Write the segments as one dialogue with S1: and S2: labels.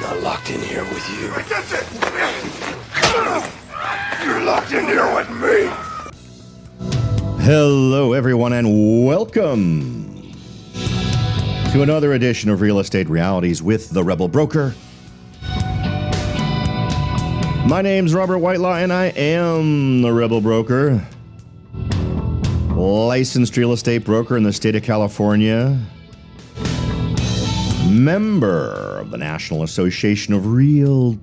S1: I'm not locked in here with you. You're locked in here with me.
S2: Hello, everyone, and welcome to another edition of Real Estate Realities with the Rebel Broker. My name's Robert Whitelaw, and I am the Rebel Broker, licensed real estate broker in the state of California, member of the National Association of Realtors.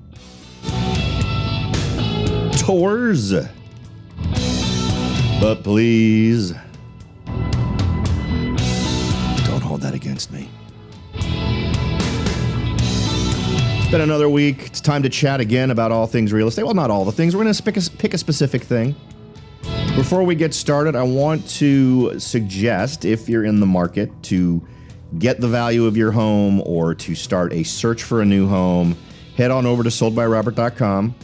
S2: But please, don't hold that against me. It's been another week. It's time to chat again about all things real estate. Well, not all the things. We're going to pick a specific thing. Before we get started, I want to suggest, if you're in the market to get the value of your home or to start a search for a new home, head on over to soldbyrobert.com.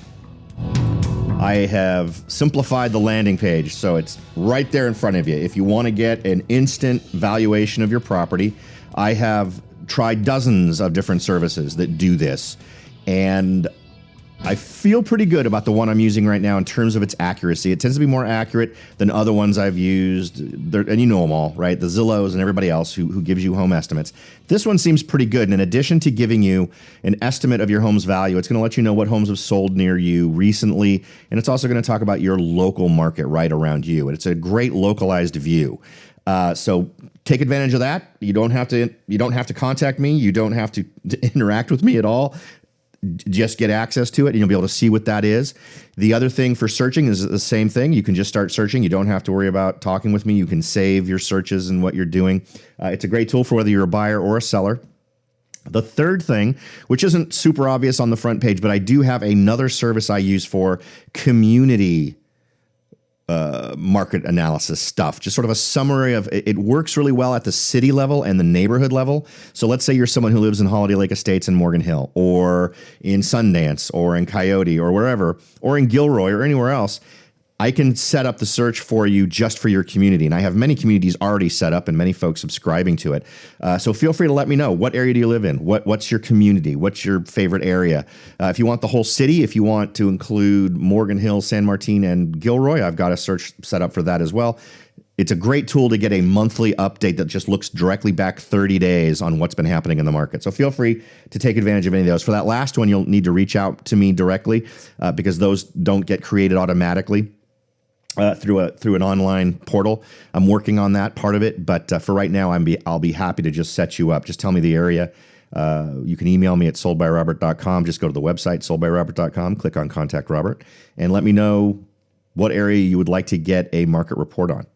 S2: I have simplified the landing page, so it's right there in front of you. If you want to get an instant valuation of your property, I have tried dozens of different services that do this, and I feel pretty good about the one I'm using right now in terms of its accuracy. It tends to be more accurate than other ones I've used, and you know them all, right? The Zillows and everybody else who gives you home estimates. This one seems pretty good, and in addition to giving you an estimate of your home's value, it's going to let you know what homes have sold near you recently, and it's also going to talk about your local market right around you, and it's a great localized view. So take advantage of that. You don't have to contact me. You don't have to interact with me at all. Just get access to it and you'll be able to see what that is. The other thing for searching is the same thing. You can just start searching. You don't have to worry about talking with me. You can save your searches and what you're doing. It's a great tool for whether you're a buyer or a seller. The third thing, which isn't super obvious on the front page, but I do have another service I use for community market analysis stuff, just sort of a summary of it. Works really well at the city level and the neighborhood level. So let's say you're someone who lives in Holiday Lake Estates in Morgan Hill or in Sundance or in Coyote or wherever, or in Gilroy or anywhere else. I can set up the search for you just for your community. And I have many communities already set up and many folks subscribing to it. So feel free to let me know. What area do you live in? What's your community? What's your favorite area? If you want the whole city, if you want to include Morgan Hill, San Martin, and Gilroy, I've got a search set up for that as well. It's a great tool to get a monthly update that just looks directly back 30 days on what's been happening in the market. So feel free to take advantage of any of those. For that last one, you'll need to reach out to me directly because those don't get created automatically. Through an online portal. I'm working on that part of it, but for right now, I'll be happy to just set you up. Just tell me the area. You can email me at soldbyrobert.com. Just go to the website, soldbyrobert.com, click on Contact Robert, and let me know what area you would like to get a market report on.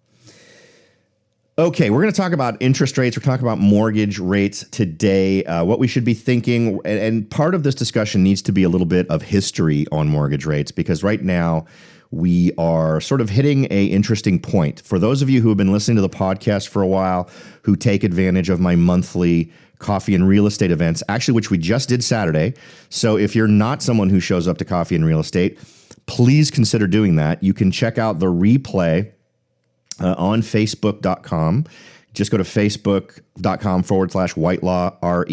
S2: Okay, we're going to talk about interest rates. We're talking about mortgage rates today, what we should be thinking. And part of this discussion needs to be a little bit of history on mortgage rates, because right now, we are sort of hitting an interesting point. For those of you who have been listening to the podcast for a while, who take advantage of my monthly coffee and real estate events, actually, which we just did Saturday. So if you're not someone who shows up to coffee and real estate, please consider doing that. You can check out the replay on Facebook.com. Just go to Facebook.com/Whitelaw,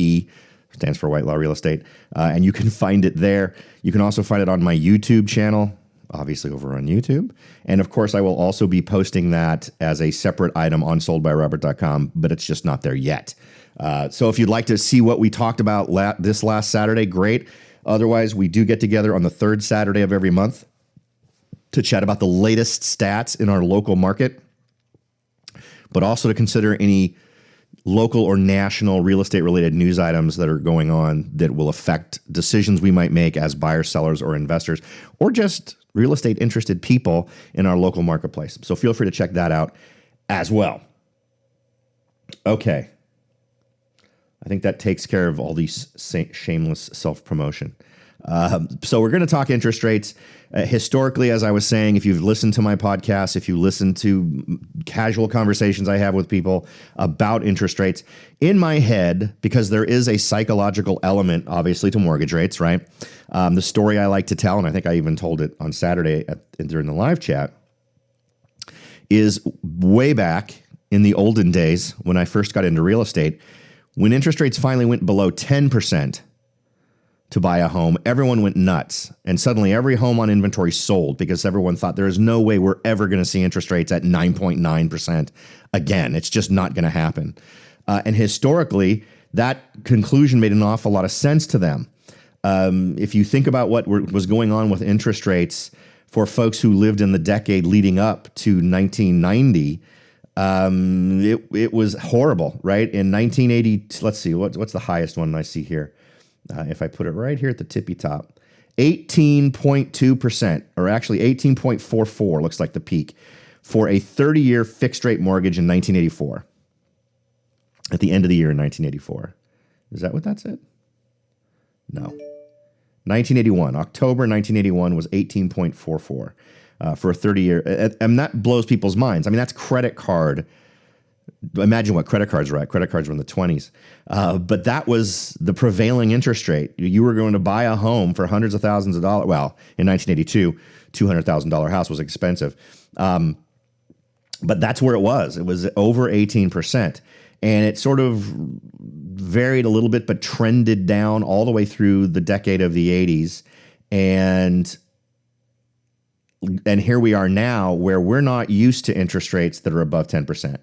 S2: stands for Whitelaw Real Estate, and you can find it there. You can also find it on my YouTube channel, obviously over on YouTube. And of course, I will also be posting that as a separate item on soldbyrobert.com, but it's just not there yet. So if you'd like to see what we talked about this last Saturday, great. Otherwise, we do get together on the third Saturday of every month to chat about the latest stats in our local market, but also to consider any local or national real estate related news items that are going on that will affect decisions we might make as buyers, sellers, or investors, or just real estate interested people in our local marketplace. So feel free to check that out as well. Okay. I think that takes care of all these shameless self-promotion. So we're going to talk interest rates. Historically, as I was saying, if you've listened to my podcast, if you listen to casual conversations I have with people about interest rates, in my head, because there is a psychological element, obviously, to mortgage rates, right? The story I like to tell, and I think I even told it on Saturday during the live chat, is way back in the olden days when I first got into real estate, when interest rates finally went below 10%, to buy a home, everyone went nuts. And suddenly every home on inventory sold because everyone thought there is no way we're ever going to see interest rates at 9.9% again. It's just not going to happen. And historically, that conclusion made an awful lot of sense to them. If you think about what was going on with interest rates for folks who lived in the decade leading up to 1990, it was horrible, right? In 1980, let's see, what's the highest one I see here? If I put it right here at the tippy top, 18.2%, or actually 18.44 looks like the peak for a 30-year fixed rate mortgage in 1984. At the end of the year in 1984. Is that what that said? No. 1981, October 1981 was 18.44 for a 30-year. And that blows people's minds. I mean, that's credit card. Imagine what credit cards were at. Credit cards were in the 20s. But that was the prevailing interest rate. You were going to buy a home for hundreds of thousands of dollars. Well, in 1982, $200,000 house was expensive. But that's where it was. It was over 18%. And it sort of varied a little bit, but trended down all the way through the decade of the 80s. And here we are now where we're not used to interest rates that are above 10%.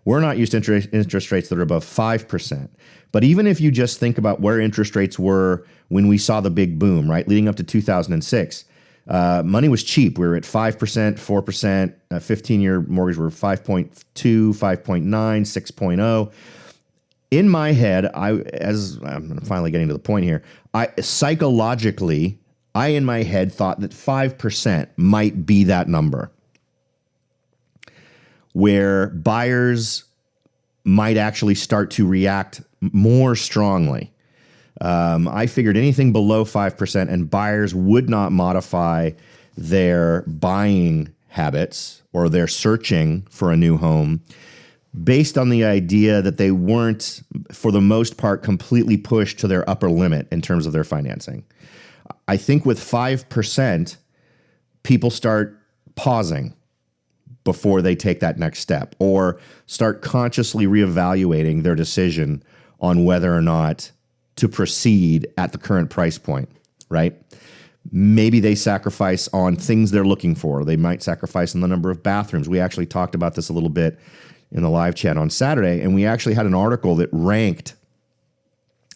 S2: We're not used to interest rates that are above 5%. But even if you just think about where interest rates were when we saw the big boom, right, leading up to 2006, money was cheap. We were at 5%, 4%, 15-year mortgage were 5.2, 5.9, 6.0. In my head, as I'm finally getting to the point here, psychologically, in my head thought that 5% might be that number where buyers might actually start to react more strongly. I figured anything below 5% and buyers would not modify their buying habits or their searching for a new home based on the idea that they weren't, for the most part, completely pushed to their upper limit in terms of their financing. I think with 5%, people start pausing before they take that next step or start consciously reevaluating their decision on whether or not to proceed at the current price point, right? Maybe they sacrifice on things they're looking for. They might sacrifice on the number of bathrooms. We actually talked about this a little bit in the live chat on Saturday, and we actually had an article that ranked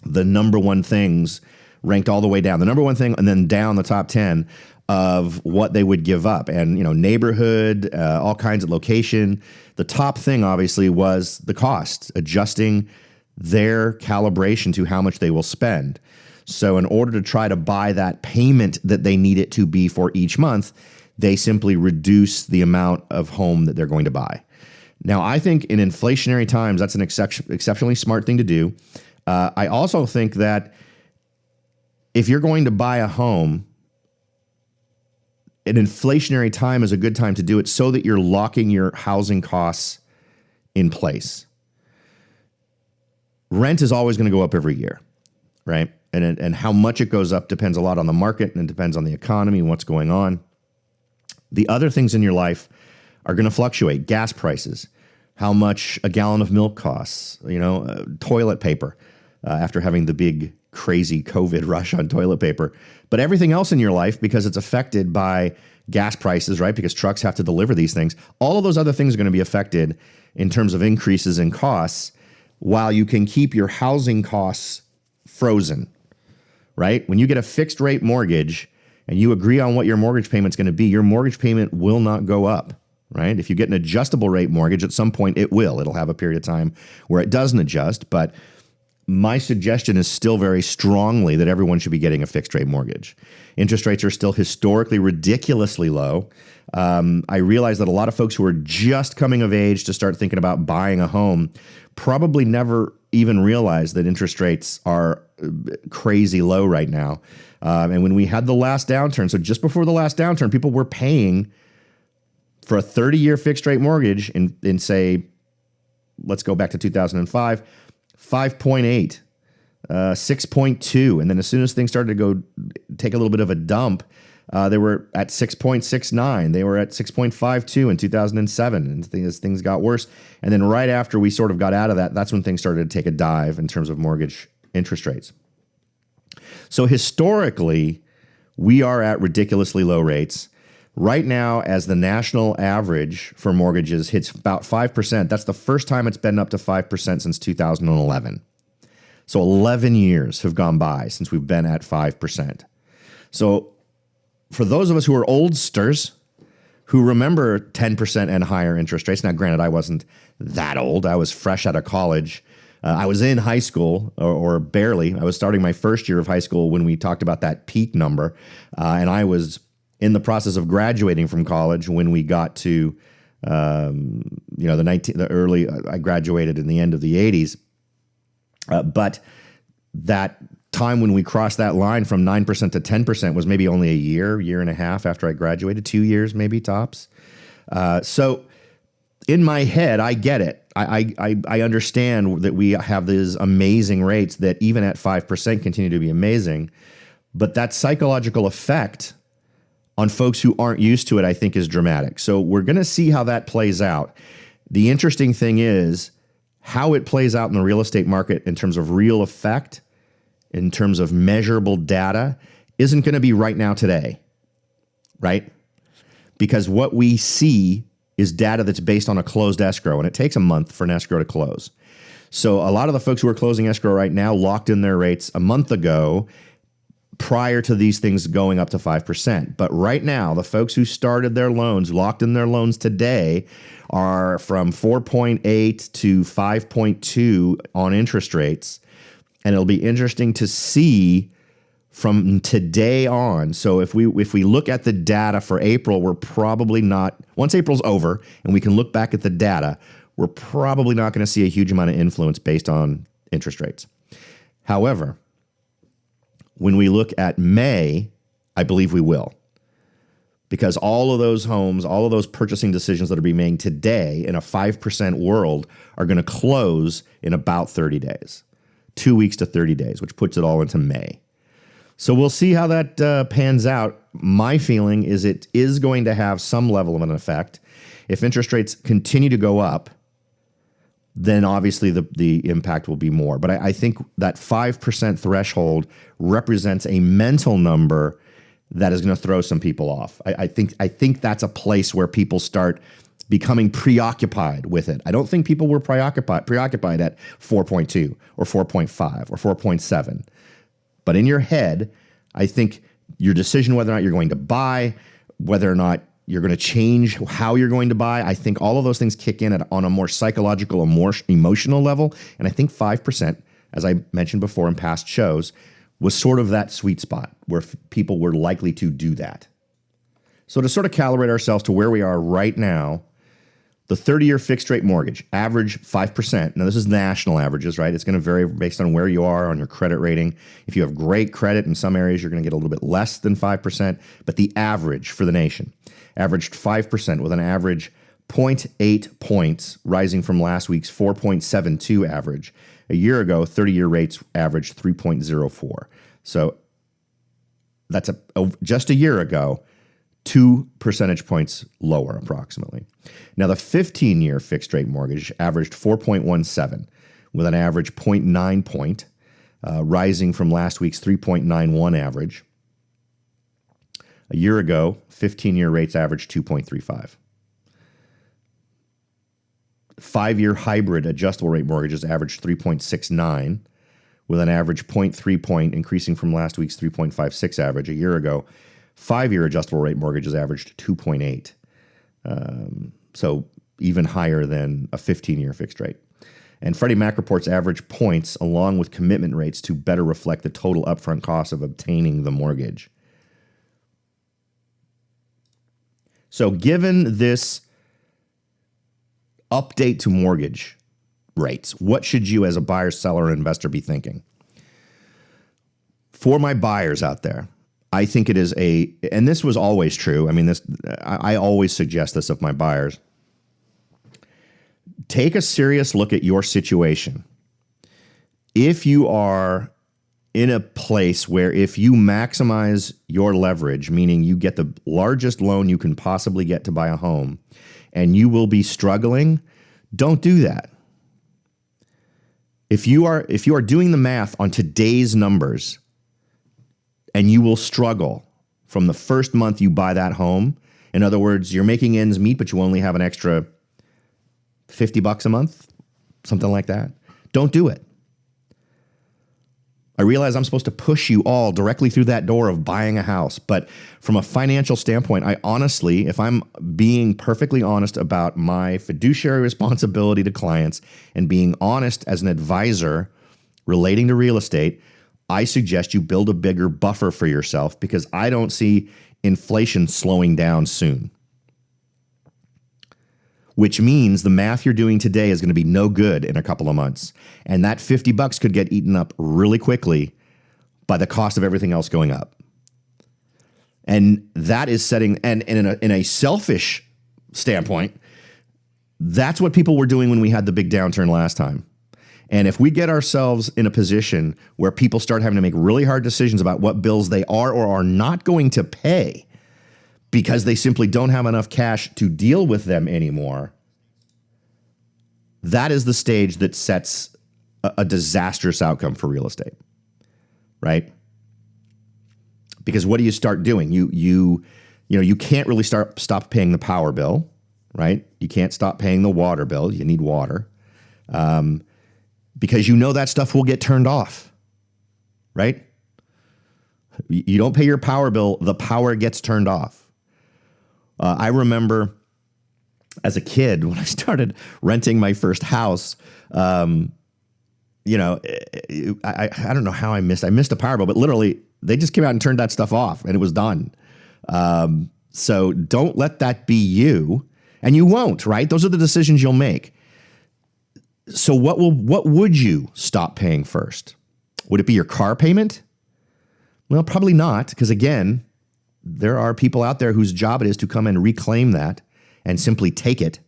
S2: the number one things, ranked all the way down. The number one thing and then down the top 10 of what they would give up. And, neighborhood, all kinds of location. The top thing, obviously, was the cost, adjusting their calibration to how much they will spend. So in order to try to buy that payment that they need it to be for each month, they simply reduce the amount of home that they're going to buy. Now, I think in inflationary times, that's an exceptionally smart thing to do. I also think that if you're going to buy a home, an inflationary time is a good time to do it so that you're locking your housing costs in place. Rent is always going to go up every year, right? And how much it goes up depends a lot on the market and it depends on the economy and what's going on. The other things in your life are going to fluctuate. Gas prices, how much a gallon of milk costs, toilet paper after having the big crazy COVID rush on toilet paper. But everything else in your life, because it's affected by gas prices, right? Because trucks have to deliver these things. All of those other things are going to be affected in terms of increases in costs while you can keep your housing costs frozen, right? When you get a fixed rate mortgage and you agree on what your mortgage payment's going to be, your mortgage payment will not go up, right? If you get an adjustable rate mortgage, at some point it will. It'll have a period of time where it doesn't adjust, but my suggestion is still very strongly that everyone should be getting a fixed rate mortgage. Interest rates are still historically ridiculously low. I realize that a lot of folks who are just coming of age to start thinking about buying a home probably never even realized that interest rates are crazy low right now. And when we had the last downturn, so just before the last downturn, people were paying for a 30-year fixed rate mortgage in say, let's go back to 2005, 5.8, 6.2. And then as soon as things started to go take a little bit of a dump, they were at 6.69. They were at 6.52 in 2007. And as things got worse. And then right after we sort of got out of that, that's when things started to take a dive in terms of mortgage interest rates. So historically, we are at ridiculously low rates. Right now, as the national average for mortgages hits about 5%, that's the first time it's been up to 5% since 2011. So 11 years have gone by since we've been at 5%. So for those of us who are oldsters, who remember 10% and higher interest rates, now granted, I wasn't that old. I was fresh out of college. I was in high school, or barely. I was starting my first year of high school when we talked about that peak number. And I was in the process of graduating from college when we got to, I graduated in the end of the 80s. But that time when we crossed that line from 9% to 10% was maybe only a year and a half after I graduated, 2 years maybe tops. So in my head, I get it. I understand that we have these amazing rates that even at 5% continue to be amazing. But that psychological effect on folks who aren't used to it, I think, is dramatic. So we're going to see how that plays out. The interesting thing is how it plays out in the real estate market in terms of real effect, in terms of measurable data, isn't going to be right now today, right? Because what we see is data that's based on a closed escrow, and it takes a month for an escrow to close. So a lot of the folks who are closing escrow right now locked in their rates a month ago prior to these things going up to 5%. But right now, the folks who started their loans, locked in their loans today, are from 4.8 to 5.2 on interest rates. And it'll be interesting to see from today on. So if we look at the data for April, we're probably not, once April's over and we can look back at the data, we're probably not going to see a huge amount of influence based on interest rates. However, when we look at May, I believe we will. Because all of those homes, all of those purchasing decisions that are being made today in a 5% world are going to close in about 30 days, 2 weeks to 30 days, which puts it all into May. So we'll see how that pans out. My feeling is it is going to have some level of an effect. If interest rates continue to go up, then obviously the impact will be more. But I think that 5% threshold represents a mental number that is going to throw some people off. I think that's a place where people start becoming preoccupied with it. I don't think people were preoccupied at 4.2 or 4.5 or 4.7. But in your head, I think your decision whether or not you're going to buy, whether or not you're going to change how you're going to buy, I think all of those things kick in on a more psychological, a more emotional level. And I think 5%, as I mentioned before in past shows, was sort of that sweet spot where people were likely to do that. So to sort of calibrate ourselves to where we are right now, the 30-year fixed rate mortgage, average 5%. Now, this is national averages, right? It's going to vary based on where you are on your credit rating. If you have great credit in some areas, you're going to get a little bit less than 5%. But the average for the nation averaged 5% with an average 0.8 points, rising from last week's 4.72 average. A year ago, 30-year rates averaged 3.04. So that's just a year ago, 2 percentage points lower approximately. Now, the 15-year fixed rate mortgage averaged 4.17 with an average 0.9 point, rising from last week's 3.91 average. A year ago, 15-year rates averaged 2.35. 5-year hybrid adjustable rate mortgages averaged 3.69 with an average 0.3 point, increasing from last week's 3.56 average. A year ago, 5-year adjustable rate mortgages averaged 2.8. So even higher than a 15-year fixed rate. And Freddie Mac reports average points along with commitment rates to better reflect the total upfront cost of obtaining the mortgage. So given this update to mortgage rates, what should you as a buyer, seller, or investor be thinking? For my buyers out there, I think it is and this was always true. I mean, I always suggest this of my buyers. Take a serious look at your situation. If you are in a place where if you maximize your leverage, meaning you get the largest loan you can possibly get to buy a home, and you will be struggling, don't do that. If you are doing the math on today's numbers, and you will struggle from the first month you buy that home. In other words, you're making ends meet, but you only have an extra $50 a month, something like that. Don't do it. I realize I'm supposed to push you all directly through that door of buying a house, but from a financial standpoint, I honestly, if I'm being perfectly honest about my fiduciary responsibility to clients and being honest as an advisor relating to real estate, I suggest you build a bigger buffer for yourself because I don't see inflation slowing down soon. Which means the math you're doing today is going to be no good in a couple of months. And that $50 could get eaten up really quickly by the cost of everything else going up. And that is setting, and in a selfish standpoint, that's what people were doing when we had the big downturn last time. And if we get ourselves in a position where people start having to make really hard decisions about what bills they are or are not going to pay, because they simply don't have enough cash to deal with them anymore, that is the stage that sets a disastrous outcome for real estate, right? Because what do you start doing? You can't really stop paying the power bill, right? You can't stop paying the water bill. You need water, because that stuff will get turned off, right? You don't pay your power bill, the power gets turned off. I remember as a kid when I started renting my first house, I don't know how I missed a power bill, but literally they just came out and turned that stuff off and it was done. So don't let that be you, and you won't, right? Those are the decisions you'll make. So what would you stop paying first? Would it be your car payment? Well, probably not, because again, there are people out there whose job it is to come and reclaim that and simply take it.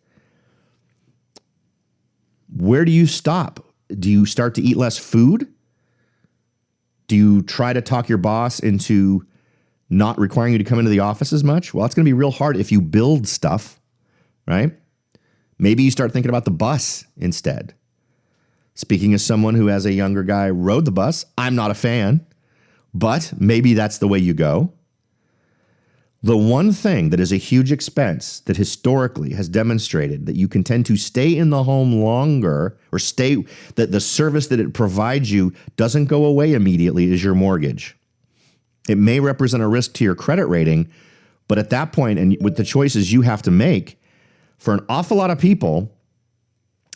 S2: Where do you stop? Do you start to eat less food? Do you try to talk your boss into not requiring you to come into the office as much? Well, it's going to be real hard if you build stuff, right? Maybe you start thinking about the bus instead. Speaking as someone who, as a younger guy, rode the bus, I'm not a fan, but maybe that's the way you go. The one thing that is a huge expense that historically has demonstrated that you can tend to stay in the home longer, or that the service that it provides you doesn't go away immediately, is your mortgage. It may represent a risk to your credit rating, but at that point, and with the choices you have to make, for an awful lot of people,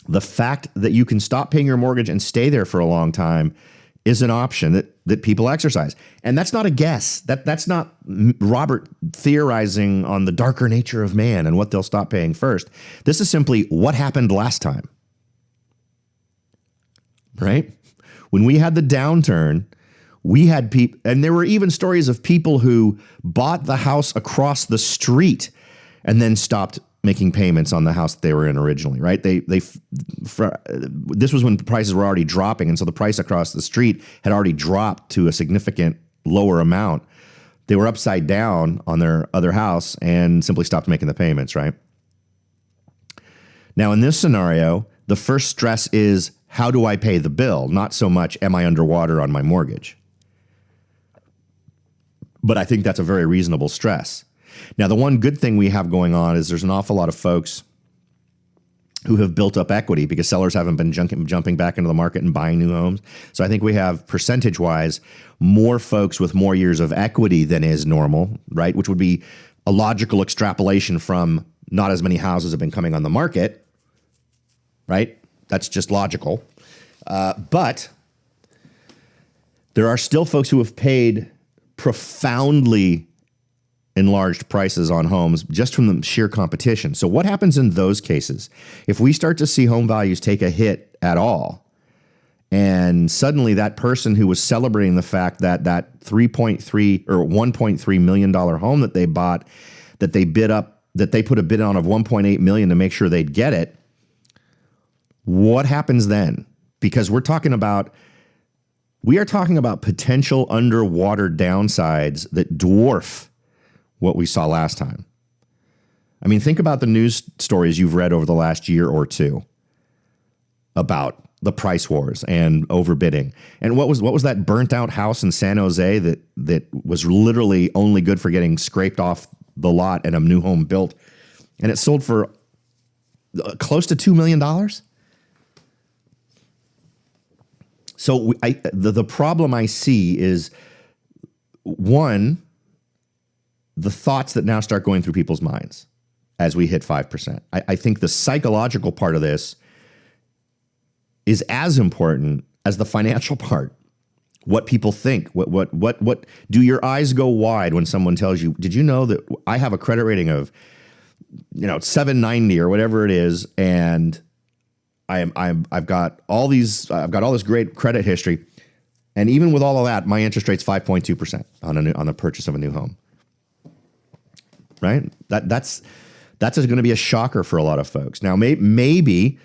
S2: the fact that you can stop paying your mortgage and stay there for a long time is an option that people exercise. And that's not a guess. That's not Robert theorizing on the darker nature of man and what they'll stop paying first. This is simply what happened last time, right? When we had the downturn, we had people, and there were even stories of people who bought the house across the street and then stopped making payments on the house that they were in originally, right? This was when prices were already dropping, and so the price across the street had already dropped to a significant lower amount. They were upside down on their other house and simply stopped making the payments, right? Now, in this scenario, the first stress is, how do I pay the bill? Not so much, am I underwater on my mortgage? But I think that's a very reasonable stress. Now, the one good thing we have going on is there's an awful lot of folks who have built up equity because sellers haven't been jumping back into the market and buying new homes. So I think we have, percentage-wise, more folks with more years of equity than is normal, right? Which would be a logical extrapolation from not as many houses have been coming on the market, right? That's just logical. But there are still folks who have paid profoundly enlarged prices on homes just from the sheer competition. So what happens in those cases? If we start to see home values take a hit at all, and suddenly that person who was celebrating the fact that that $3.3 or $1.3 million home that they bought, that they put a bid on of $1.8 million to make sure they'd get it, what happens then? Because we are talking about potential underwater downsides that dwarf what we saw last time. I mean, think about the news stories you've read over the last year or two about the price wars and overbidding. And what was that burnt out house in San Jose that was literally only good for getting scraped off the lot and a new home built, and it sold for close to $2 million? So the problem I see is, one, the thoughts that now start going through people's minds as we hit 5%. I think the psychological part of this is as important as the financial part. What people think, what do your eyes go wide when someone tells you, did you know that I have a credit rating of, 790 or whatever it is, and I've got all this great credit history, and even with all of that, my interest rate's 5.2% on the purchase of a new home. Right? That's going to be a shocker for a lot of folks. Now, maybe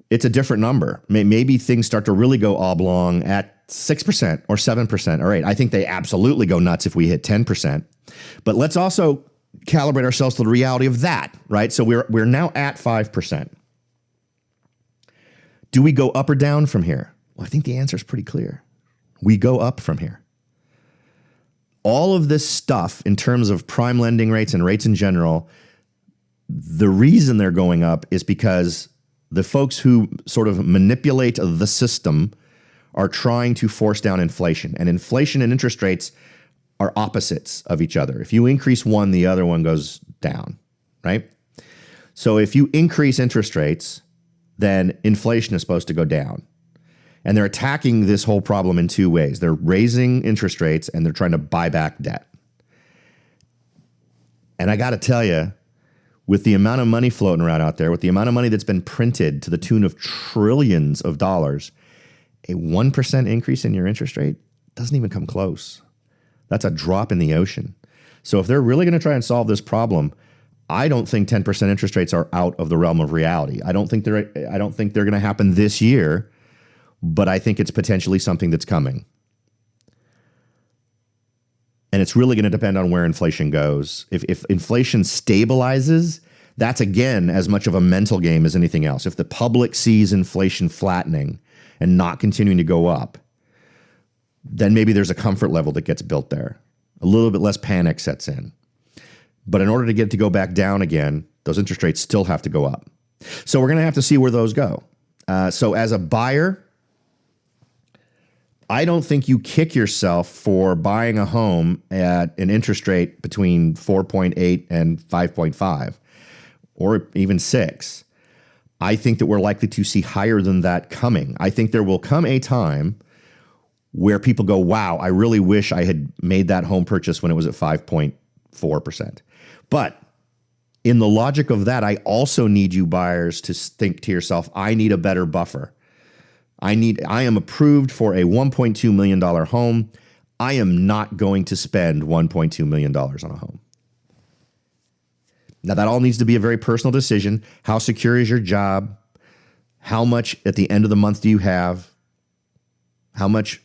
S2: it's a different number. Maybe things start to really go oblong at 6% or 7% or 8%. I think they absolutely go nuts if we hit 10%. But let's also calibrate ourselves to the reality of that, right? So we're now at 5%. Do we go up or down from here? Well, I think the answer is pretty clear. We go up from here. All of this stuff in terms of prime lending rates and rates in general, the reason they're going up is because the folks who sort of manipulate the system are trying to force down inflation. And inflation and interest rates are opposites of each other. If you increase one, the other one goes down, right? So if you increase interest rates, then inflation is supposed to go down. And they're attacking this whole problem in two ways. They're raising interest rates and they're trying to buy back debt. And I got to tell you, with the amount of money floating around out there, with the amount of money that's been printed to the tune of trillions of dollars, a 1% increase in your interest rate doesn't even come close. That's a drop in the ocean. So if they're really going to try and solve this problem, I don't think 10% interest rates are out of the realm of reality. I don't think they're going to happen this year, but I think it's potentially something that's coming. And it's really going to depend on where inflation goes. If inflation stabilizes, that's, again, as much of a mental game as anything else. If the public sees inflation flattening and not continuing to go up, then maybe there's a comfort level that gets built there. A little bit less panic sets in. But in order to get it to go back down again, those interest rates still have to go up. So we're going to have to see where those go. So as a buyer, I don't think you kick yourself for buying a home at an interest rate between 4.8 and 5.5 or even 6. I think that we're likely to see higher than that coming. I think there will come a time where people go, wow, I really wish I had made that home purchase when it was at 5.4%. But in the logic of that, I also need you buyers to think to yourself, I need a better buffer. I am approved for a $1.2 million home. I am not going to spend $1.2 million on a home. Now, that all needs to be a very personal decision. How secure is your job? How much at the end of the month do you have? How much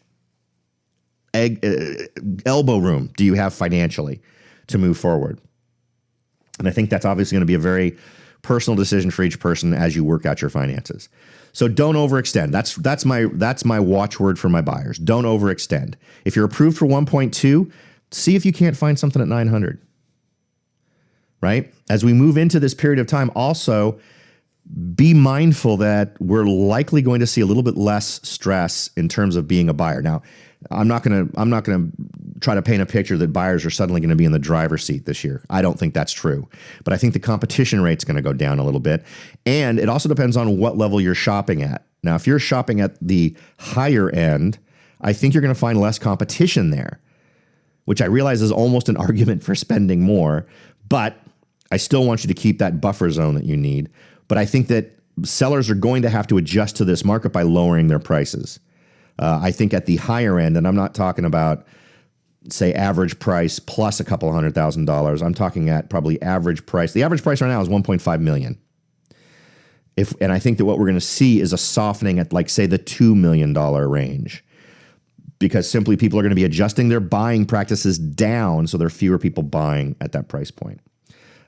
S2: elbow room do you have financially to move forward? And I think that's obviously going to be a very personal decision for each person as you work out your finances. So don't overextend. That's my watchword for my buyers. Don't overextend. If you're approved for 1.2, see if you can't find something at 900. Right? As we move into this period of time, also be mindful that we're likely going to see a little bit less stress in terms of being a buyer. Now, I'm not going to try to paint a picture that buyers are suddenly going to be in the driver's seat this year. I don't think that's true. But I think the competition rate's going to go down a little bit. And it also depends on what level you're shopping at. Now, if you're shopping at the higher end, I think you're going to find less competition there, which I realize is almost an argument for spending more. But I still want you to keep that buffer zone that you need. But I think that sellers are going to have to adjust to this market by lowering their prices. I think at the higher end, and I'm not talking about, say, average price plus a couple $100,000. I'm talking at probably average price. The average price right now is $1.5 million. And I think that what we're going to see is a softening at, like, say, the $2 million range, because simply people are going to be adjusting their buying practices down, so there are fewer people buying at that price point.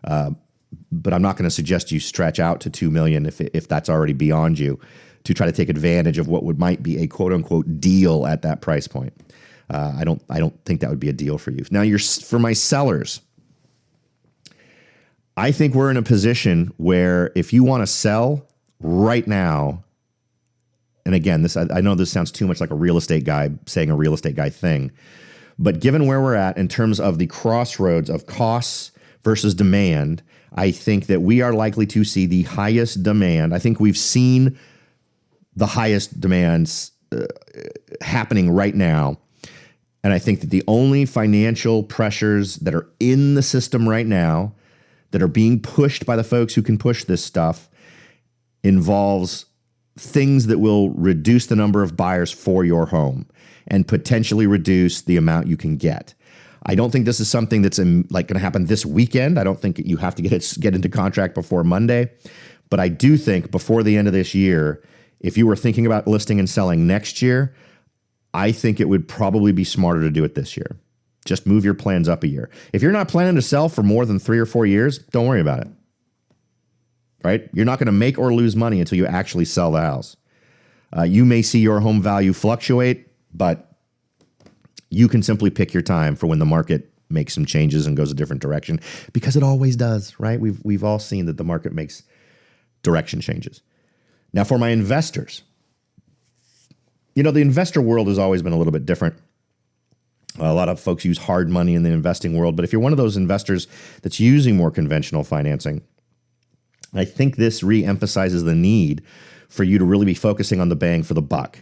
S2: But I'm not going to suggest you stretch out to $2 million if that's already beyond you to try to take advantage of what might be a quote unquote deal at that price point. I don't think that would be a deal for you. Now, for my sellers, I think we're in a position where if you want to sell right now, and again, I know this sounds too much like a real estate guy saying a real estate guy thing, but given where we're at in terms of the crossroads of costs versus demand, I think that we are likely to see the highest demand. I think we've seen the highest demands happening right now. And I think that the only financial pressures that are in the system right now that are being pushed by the folks who can push this stuff involves things that will reduce the number of buyers for your home and potentially reduce the amount you can get. I don't think this is something that's going to happen this weekend. I don't think you have to get into contract before Monday. But I do think before the end of this year, if you were thinking about listing and selling next year, I think it would probably be smarter to do it this year. Just move your plans up a year. If you're not planning to sell for more than 3 or 4 years, don't worry about it. Right? You're not going to make or lose money until you actually sell the house. You may see your home value fluctuate, but you can simply pick your time for when the market makes some changes and goes a different direction, because it always does, right? We've all seen that the market makes direction changes. Now, for my investors, the investor world has always been a little bit different. A lot of folks use hard money in the investing world, but if you're one of those investors that's using more conventional financing, I think this re-emphasizes the need for you to really be focusing on the bang for the buck.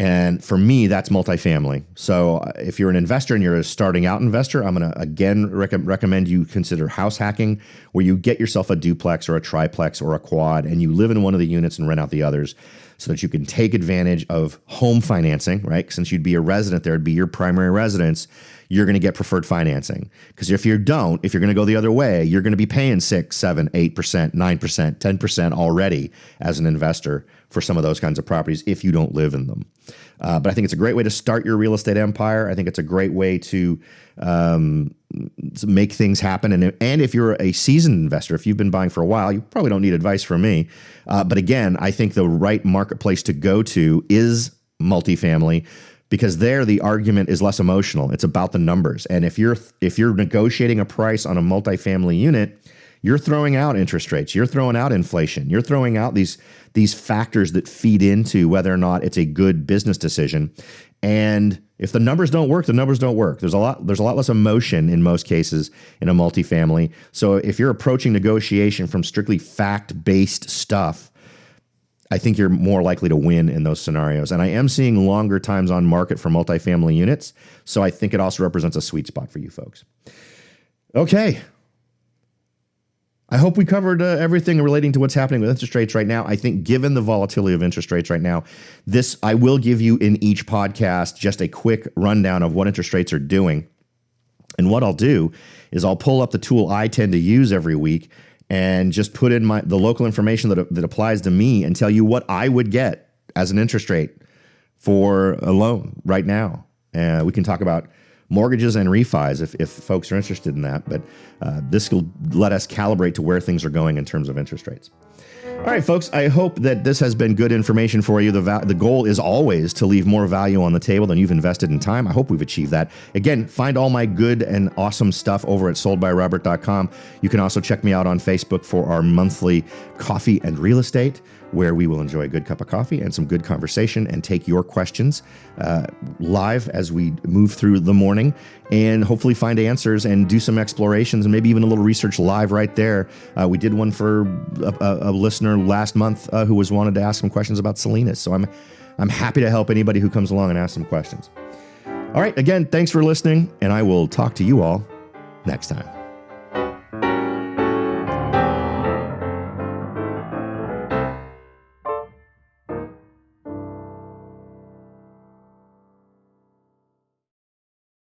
S2: And for me, that's multifamily. So if you're an investor and you're a starting out investor, I'm going to again recommend you consider house hacking, where you get yourself a duplex or a triplex or a quad, and you live in one of the units and rent out the others so that you can take advantage of home financing, right? Since you'd be a resident there, it'd be your primary residence, you're going to get preferred financing. Because if you're going to go the other way, you're going to be paying 6, 7, 8%, 9%, 10% already as an investor for some of those kinds of properties if you don't live in them. But I think it's a great way to start your real estate empire. I think it's a great way to make things happen. And if you're a seasoned investor, if you've been buying for a while, you probably don't need advice from me. But again, I think the right marketplace to go to is multifamily, because there the argument is less emotional. It's about the numbers. And if you're negotiating a price on a multifamily unit, you're throwing out interest rates, you're throwing out inflation, you're throwing out these factors that feed into whether or not it's a good business decision. And if the numbers don't work, the numbers don't work. There's a lot less emotion in most cases in a multifamily. So if you're approaching negotiation from strictly fact-based stuff, I think you're more likely to win in those scenarios. And I am seeing longer times on market for multifamily units. So I think it also represents a sweet spot for you folks. Okay. I hope we covered everything relating to what's happening with interest rates right now. I think given the volatility of interest rates right now, I will give you in each podcast just a quick rundown of what interest rates are doing. And what I'll do is I'll pull up the tool I tend to use every week and just put in the local information that applies to me and tell you what I would get as an interest rate for a loan right now. We can talk about mortgages and refis if folks are interested in that, but this will let us calibrate to where things are going in terms of interest rates. All right, folks, I hope that this has been good information for you. The goal is always to leave more value on the table than you've invested in time. I hope we've achieved that. Again, find all my good and awesome stuff over at soldbyrobert.com. You can also check me out on Facebook for our monthly coffee and real estate, where we will enjoy a good cup of coffee and some good conversation and take your questions live as we move through the morning, and hopefully find answers and do some explorations and maybe even a little research live right there. We did one for a listener last month who wanted to ask some questions about Salinas. So I'm happy to help anybody who comes along and asks some questions. All right, again, thanks for listening, and I will talk to you all next time.